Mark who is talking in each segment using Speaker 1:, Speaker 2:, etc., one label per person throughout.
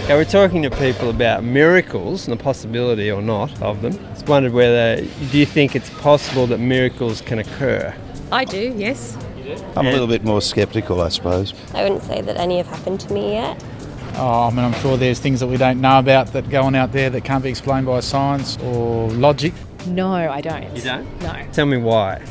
Speaker 1: Now, we're talking to people about miracles and the possibility or not of them. I just wondered do you think it's possible that miracles can occur?
Speaker 2: I do, yes.
Speaker 3: I'm a little bit more sceptical, I suppose.
Speaker 4: I wouldn't say that any have happened to me yet.
Speaker 5: I'm sure there's things that we don't know about that go on out there that can't be explained by science or logic.
Speaker 2: No, I don't.
Speaker 1: You don't?
Speaker 2: No.
Speaker 1: Tell me why.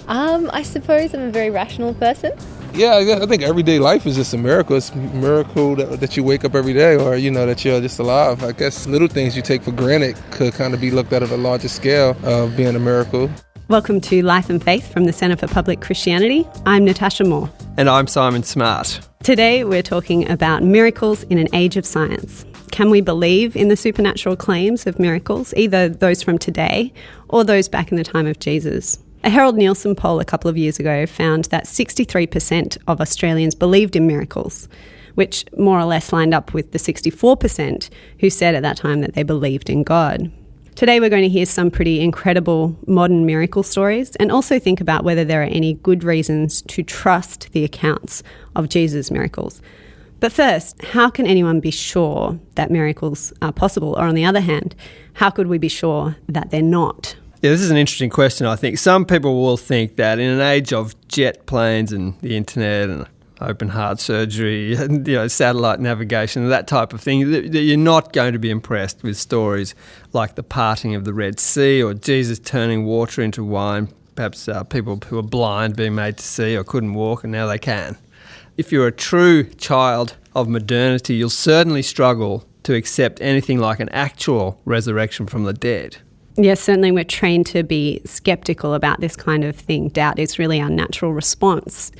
Speaker 2: I suppose I'm a very rational person.
Speaker 6: Yeah, I think everyday life is just a miracle. It's a miracle that you wake up every day, or, that you're just alive. I guess little things you take for granted could kind of be looked at a larger scale of being a miracle.
Speaker 7: Welcome to Life and Faith from the Centre for Public Christianity. I'm Natasha Moore.
Speaker 1: And I'm Simon Smart.
Speaker 7: Today we're talking about miracles in an age of science. Can we believe in the supernatural claims of miracles, either those from today or those back in the time of Jesus? A Harold Nielsen poll a couple of years ago found that 63% of Australians believed in miracles, which more or less lined up with the 64% who said at that time that they believed in God. Today we're going to hear some pretty incredible modern miracle stories and also think about whether there are any good reasons to trust the accounts of Jesus' miracles. But first, how can anyone be sure that miracles are possible? Or on the other hand, how could we be sure that they're not?
Speaker 1: Yeah, this is an interesting question, I think. Some people will think that in an age of jet planes and the internet and open heart surgery, and, satellite navigation, that type of thing, that you're not going to be impressed with stories like the parting of the Red Sea or Jesus turning water into wine, perhaps people who were blind being made to see or couldn't walk and now they can. If you're a true child of modernity, you'll certainly struggle to accept anything like an actual resurrection from the dead.
Speaker 7: Yes, certainly we're trained to be sceptical about this kind of thing. Doubt is really our natural response.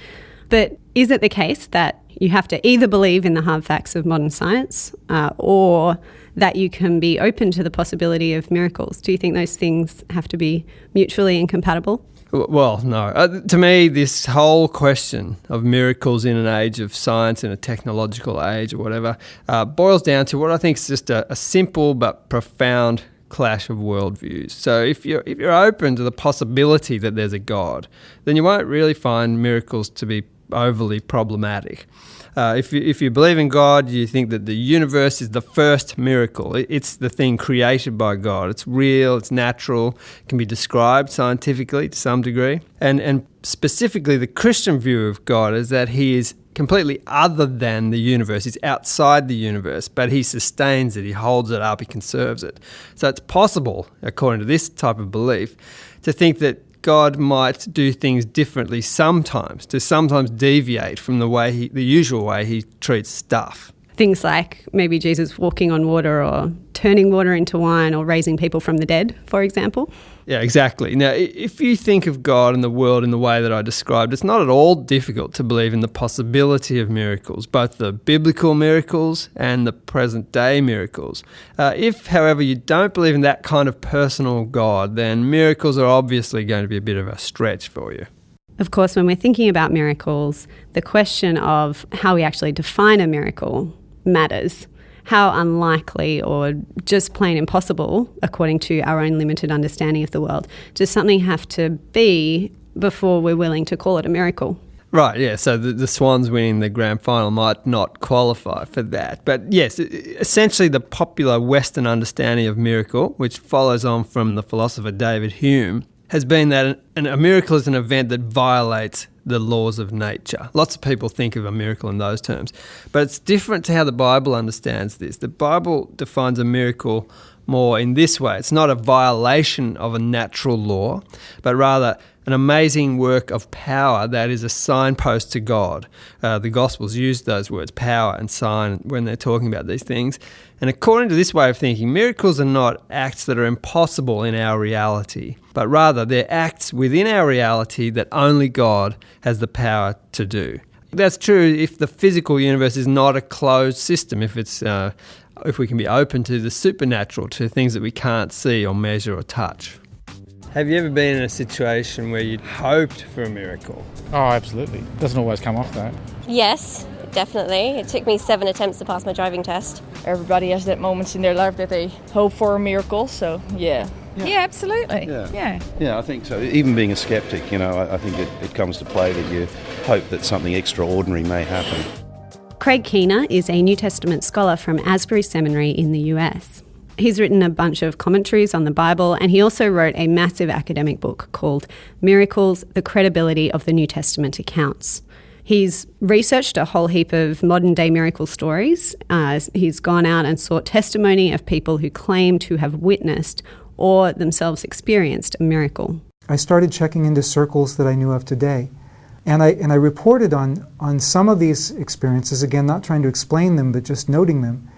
Speaker 7: But is it the case that you have to either believe in the hard facts of modern science or that you can be open to the possibility of miracles? Do you think those things have to be mutually incompatible?
Speaker 1: Well, no. To me, this whole question of miracles in an age of science, in a technological age or whatever, boils down to what I think is just a simple but profound clash of worldviews. So if you're open to the possibility that there's a God, then you won't really find miracles to be overly problematic. If you believe in God, you think that the universe is the first miracle. It's the thing created by God. It's real, it's natural, can be described scientifically to some degree. And specifically the Christian view of God is that he is completely other than the universe. He's outside the universe, but he sustains it, he holds it up, he conserves it. So it's possible, according to this type of belief, to think that God might do things differently sometimes, to sometimes deviate from the usual way he treats stuff.
Speaker 7: Things like maybe Jesus walking on water or turning water into wine or raising people from the dead, for example.
Speaker 1: Yeah, exactly. Now, if you think of God and the world in the way that I described, it's not at all difficult to believe in the possibility of miracles, both the biblical miracles and the present-day miracles. If, however, you don't believe in that kind of personal God, then miracles are obviously going to be a bit of a stretch for you.
Speaker 7: Of course, when we're thinking about miracles, the question of how we actually define a miracle matters. How unlikely or just plain impossible, according to our own limited understanding of the world, does something have to be before we're willing to call it a miracle?
Speaker 1: Right, yeah, so the Swans winning the grand final might not qualify for that. But yes, essentially the popular Western understanding of miracle, which follows on from the philosopher David Hume, has been that a miracle is an event that violates the laws of nature. Lots of people think of a miracle in those terms, but it's different to how the Bible understands this. The Bible defines a miracle more in this way. It's not a violation of a natural law, but rather an amazing work of power that is a signpost to God. The Gospels use those words, power and sign, when they're talking about these things. And according to this way of thinking, miracles are not acts that are impossible in our reality, but rather they're acts within our reality that only God has the power to do. That's true if the physical universe is not a closed system, if we can be open to the supernatural, to things that we can't see or measure or touch. Have you ever been in a situation where you'd hoped for a miracle?
Speaker 5: Oh, absolutely. Doesn't always come off that.
Speaker 4: Yes, definitely. It took me 7 attempts to pass my driving test.
Speaker 2: Everybody has that moments in their life that they hope for a miracle, so yeah. Yeah, absolutely.
Speaker 3: Yeah, I think so. Even being a skeptic, I think it comes to play that you hope that something extraordinary may happen.
Speaker 7: Craig Keener is a New Testament scholar from Asbury Seminary in the US. He's written a bunch of commentaries on the Bible, and he also wrote a massive academic book called Miracles, the Credibility of the New Testament Accounts. He's researched a whole heap of modern-day miracle stories. He's gone out and sought testimony of people who claim to have witnessed or themselves experienced a miracle.
Speaker 8: I started checking into circles that I knew of today. And I reported on some of these experiences, again, not trying to explain them, but just noting them.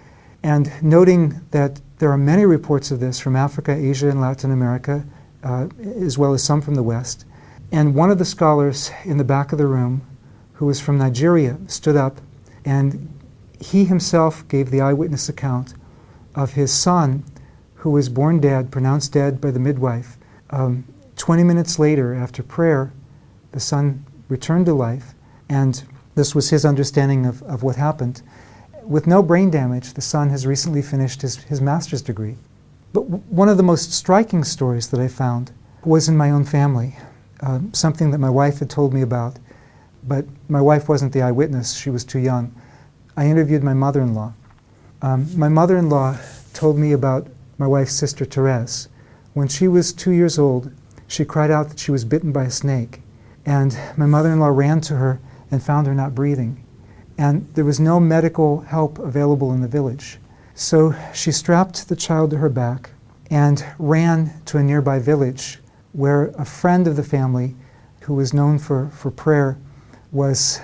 Speaker 8: And noting that there are many reports of this from Africa, Asia, and Latin America, as well as some from the West. And one of the scholars in the back of the room, who was from Nigeria, stood up, and he himself gave the eyewitness account of his son, who was born dead, pronounced dead by the midwife. 20 minutes later, after prayer, the son returned to life, and this was his understanding of what happened. With no brain damage, the son has recently finished his master's degree. But one of the most striking stories that I found was in my own family, something that my wife had told me about, but my wife wasn't the eyewitness, she was too young. I interviewed my mother-in-law. My mother-in-law told me about my wife's sister Therese. When she was 2 years old, she cried out that she was bitten by a snake, and my mother-in-law ran to her and found her not breathing. And there was no medical help available in the village. So she strapped the child to her back and ran to a nearby village where a friend of the family, who was known for prayer, was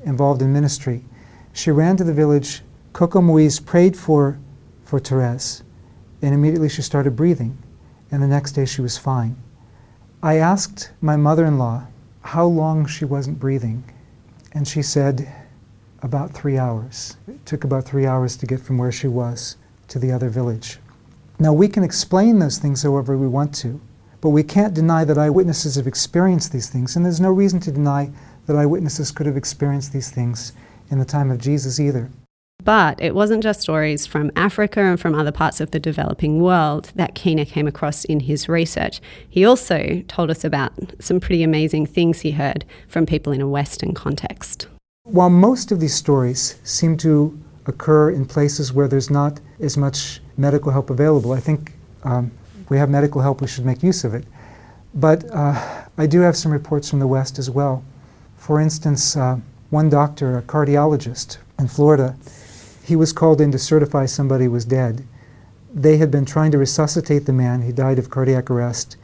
Speaker 8: involved in ministry. She ran to the village. Coco Moise prayed for Therese, and immediately she started breathing, and the next day she was fine. I asked my mother-in-law how long she wasn't breathing, and she said about 3 hours. It took about 3 hours to get from where she was to the other village. Now, we can explain those things however we want to, but we can't deny that eyewitnesses have experienced these things, and there's no reason to deny that eyewitnesses could have experienced these things in the time of Jesus either.
Speaker 7: But it wasn't just stories from Africa and from other parts of the developing world that Keener came across in his research. He also told us about some pretty amazing things he heard from people in a Western context.
Speaker 8: While most of these stories seem to occur in places where there's not as much medical help available, I think we have medical help, we should make use of it. But I do have some reports from the West as well. For instance, one doctor, a cardiologist in Florida, he was called in to certify somebody was dead. They had been trying to resuscitate the man. He died of cardiac arrest.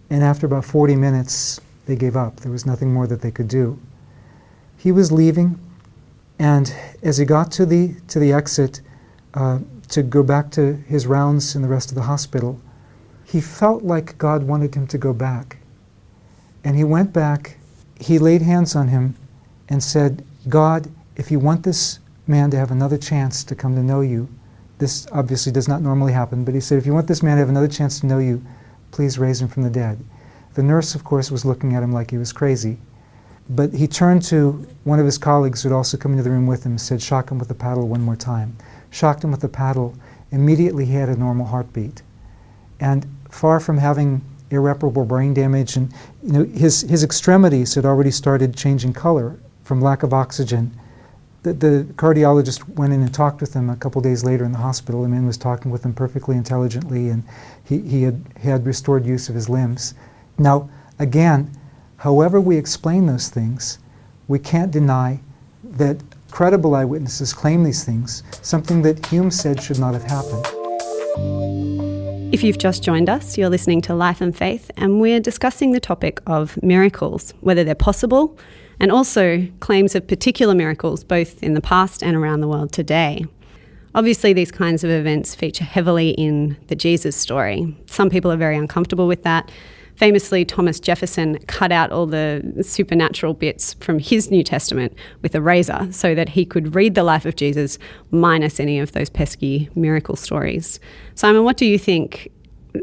Speaker 8: And after about 40 minutes, they gave up. There was nothing more that they could do. He was leaving, and as he got to the exit to go back to his rounds in the rest of the hospital, he felt like God wanted him to go back. And he went back, he laid hands on him and said, God, if you want this man to have another chance to come to know you, this obviously does not normally happen, but he said, if you want this man to have another chance to know you, please raise him from the dead. The nurse, of course, was looking at him like he was crazy. But he turned to one of his colleagues who had also come into the room with him and said, shock him with the paddle one more time. Shocked him with the paddle. Immediately he had a normal heartbeat. And far from having irreparable brain damage, and his extremities had already started changing color from lack of oxygen. The cardiologist went in and talked with him a couple days later in the hospital. The man was talking with him perfectly intelligently, and he had restored use of his limbs. Now, again, however we explain those things, we can't deny that credible eyewitnesses claim these things, something that Hume said should not have happened.
Speaker 7: If you've just joined us, you're listening to Life and Faith, and we're discussing the topic of miracles, whether they're possible, and also claims of particular miracles, both in the past and around the world today. Obviously, these kinds of events feature heavily in the Jesus story. Some people are very uncomfortable with that. Famously, Thomas Jefferson cut out all the supernatural bits from his New Testament with a razor so that he could read the life of Jesus minus any of those pesky miracle stories. Simon, what do you think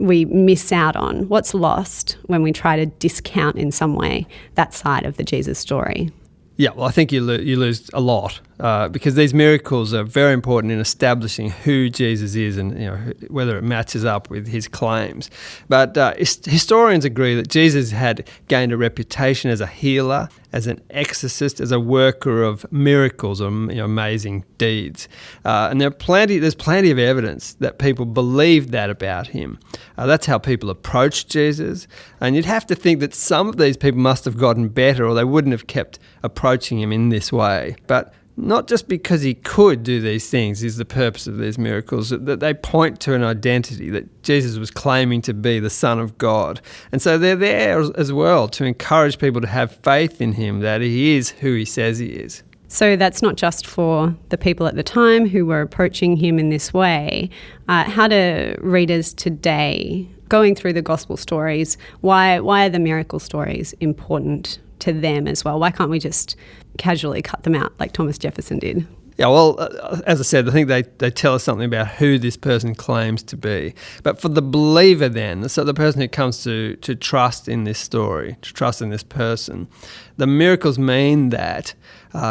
Speaker 7: we miss out on? What's lost when we try to discount in some way that side of the Jesus story?
Speaker 1: Yeah, well, I think you lose a lot. because these miracles are very important in establishing who Jesus is and whether it matches up with his claims. But historians agree that Jesus had gained a reputation as a healer, as an exorcist, as a worker of miracles or amazing deeds. And there's plenty of evidence that people believed that about him. That's how people approached Jesus. And you'd have to think that some of these people must have gotten better, or they wouldn't have kept approaching him in this way. But not just because he could do these things is the purpose of these miracles, that they point to an identity that Jesus was claiming to be the Son of God. And so they're there as well to encourage people to have faith in him, that he is who he says he is.
Speaker 7: So that's not just for the people at the time who were approaching him in this way. How do readers today, going through the gospel stories, why are the miracle stories important to them as well? Why can't we just casually cut them out like Thomas Jefferson did?
Speaker 1: Yeah, well, as I said, I think they tell us something about who this person claims to be. But for the believer then, so the person who comes to trust in this story, to trust in this person, the miracles mean that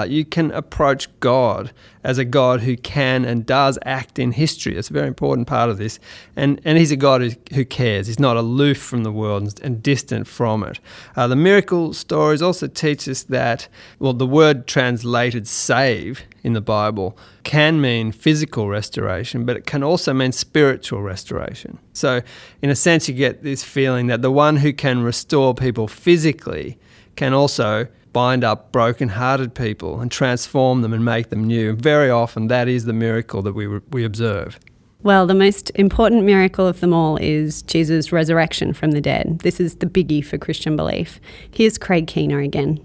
Speaker 1: you can approach God as a God who can and does act in history. It's a very important part of this. And he's a God who cares. He's not aloof from the world and distant from it. The miracle stories also teach us that, the word translated save in the Bible can mean physical restoration, but it can also mean spiritual restoration. So in a sense, you get this feeling that the one who can restore people physically can also bind up broken-hearted people and transform them and make them new. And very often that is the miracle that we observe.
Speaker 7: Well, the most important miracle of them all is Jesus' resurrection from the dead. This is the biggie for Christian belief. Here's Craig Keener again.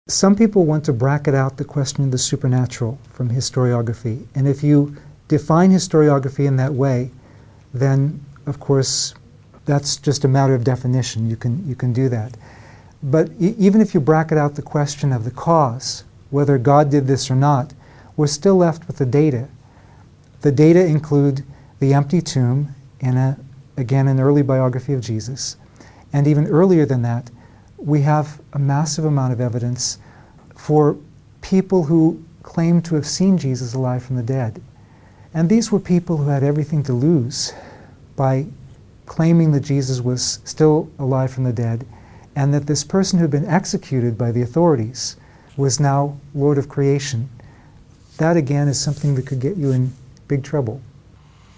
Speaker 8: Some people want to bracket out the question of the supernatural from historiography. And if you define historiography in that way, then, of course, that's just a matter of definition. You can do that. But even if you bracket out the question of the cause, whether God did this or not, we're still left with the data. The data include the empty tomb in again, an early biography of Jesus. And even earlier than that, we have a massive amount of evidence for people who claim to have seen Jesus alive from the dead. And these were people who had everything to lose by claiming that Jesus was still alive from the dead, and that this person who had been executed by the authorities was now Lord of creation. That, again, is something that could get you in big trouble.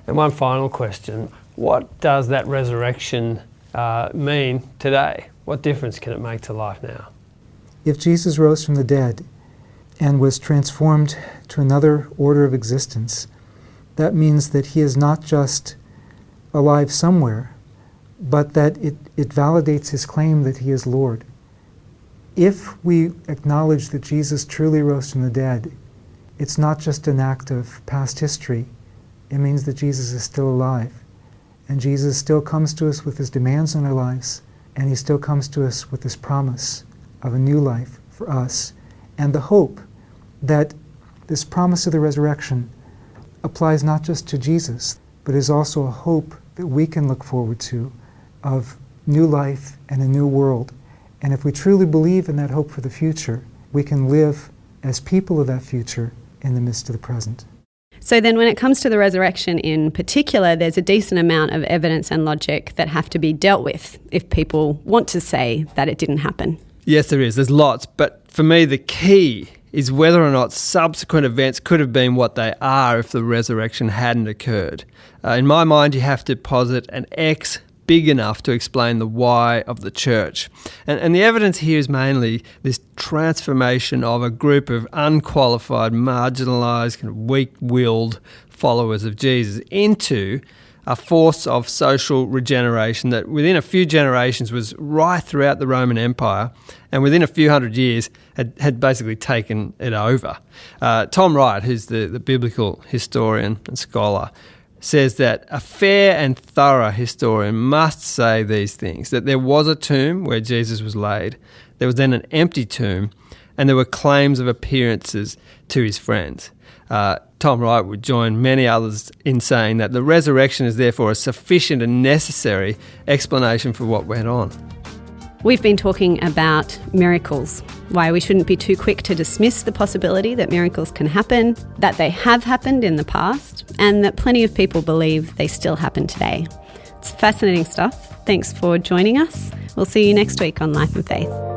Speaker 1: And one final question. What does that resurrection mean today? What difference can it make to life now?
Speaker 8: If Jesus rose from the dead and was transformed to another order of existence, that means that he is not just alive somewhere, but that it validates his claim that he is Lord. If we acknowledge that Jesus truly rose from the dead, it's not just an act of past history. It means that Jesus is still alive. And Jesus still comes to us with his demands on our lives, and he still comes to us with this promise of a new life for us, and the hope that this promise of the resurrection applies not just to Jesus, but is also a hope that we can look forward to of new life and a new world. And if we truly believe in that hope for the future, we can live as people of that future in the midst of the present.
Speaker 7: So then when it comes to the resurrection in particular, there's a decent amount of evidence and logic that have to be dealt with if people want to say that it didn't happen.
Speaker 1: Yes, there is. There's lots. But for me, the key is whether or not subsequent events could have been what they are if the resurrection hadn't occurred. In my mind, you have to posit an X big enough to explain the why of the church. And the evidence here is mainly this transformation of a group of unqualified, marginalised, kind of weak-willed followers of Jesus into a force of social regeneration that within a few generations was right throughout the Roman Empire, and within a few hundred years had basically taken it over. Tom Wright, who's the biblical historian and scholar, says that a fair and thorough historian must say these things, that there was a tomb where Jesus was laid, there was then an empty tomb, and there were claims of appearances to his friends. Tom Wright would join many others in saying that the resurrection is therefore a sufficient and necessary explanation for what went on.
Speaker 7: We've been talking about miracles, why we shouldn't be too quick to dismiss the possibility that miracles can happen, that they have happened in the past, and that plenty of people believe they still happen today. It's fascinating stuff. Thanks for joining us. We'll see you next week on Life and Faith.